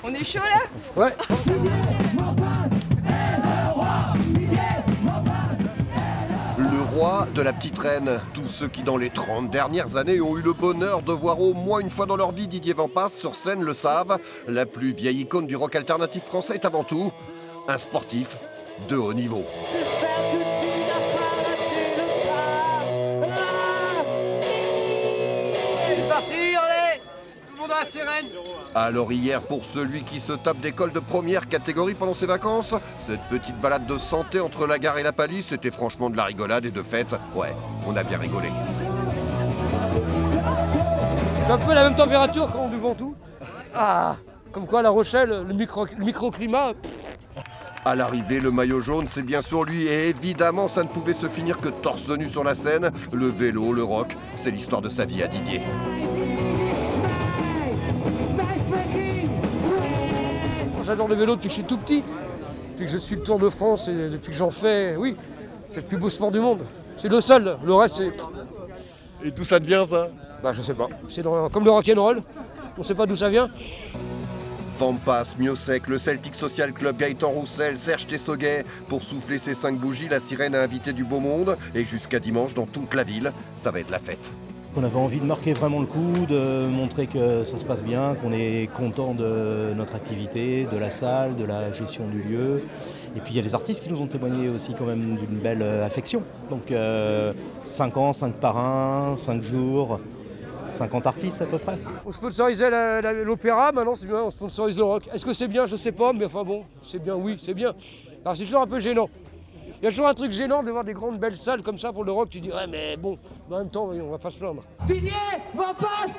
On est chaud là? Ouais. Le roi de la petite reine. Tous ceux qui dans les 30 dernières années ont eu le bonheur de voir au moins une fois dans leur vie Didier Vampas sur scène le savent. La plus vieille icône du rock alternatif français est avant tout un sportif de haut niveau. J'espère que tu n'as pas raté le pas. C'est parti, allez! Tout le monde à la sirène! Alors hier, pour celui qui se tape d'école de première catégorie pendant ses vacances, cette petite balade de santé entre la gare et la palisse, c'était franchement de la rigolade et de fête. Ouais, on a bien rigolé. C'est un peu la même température quand du Ventoux. Ah! Comme quoi La Rochelle, le microclimat. À l'arrivée, le maillot jaune, c'est bien sûr lui, et évidemment, ça ne pouvait se finir que torse nu sur la scène. Le vélo, le rock, c'est l'histoire de sa vie à Didier. J'adore le vélo depuis que je suis tout petit. Depuis que je suis le Tour de France et depuis que j'en fais, oui, c'est le plus beau sport du monde. C'est le seul, le reste c'est... Et d'où ça devient ça? Bah je sais pas, c'est comme le rock'n'roll, on sait pas d'où ça vient. Vampas, Miossec, le Celtic Social Club, Gaëtan Roussel, Serge Tessoguet. Pour souffler ses 5 bougies, la sirène a invité du beau monde. Et jusqu'à dimanche, dans toute la ville, ça va être la fête. On avait envie de marquer vraiment le coup, de montrer que ça se passe bien, qu'on est content de notre activité, de la salle, de la gestion du lieu. Et puis il y a les artistes qui nous ont témoigné aussi quand même d'une belle affection. Donc 5 ans, 5 parrains, 5 jours, 50 artistes à peu près. On sponsorisait l'opéra, maintenant c'est bien, on sponsorise le rock. Est-ce que c'est bien? Je sais pas, mais enfin bon, c'est bien, oui, c'est bien. Alors c'est toujours un peu gênant. Il y a toujours un truc gênant de voir des grandes belles salles comme ça pour le rock, tu dis ouais mais bon, en même temps on va pas se plaindre. Didier Vampas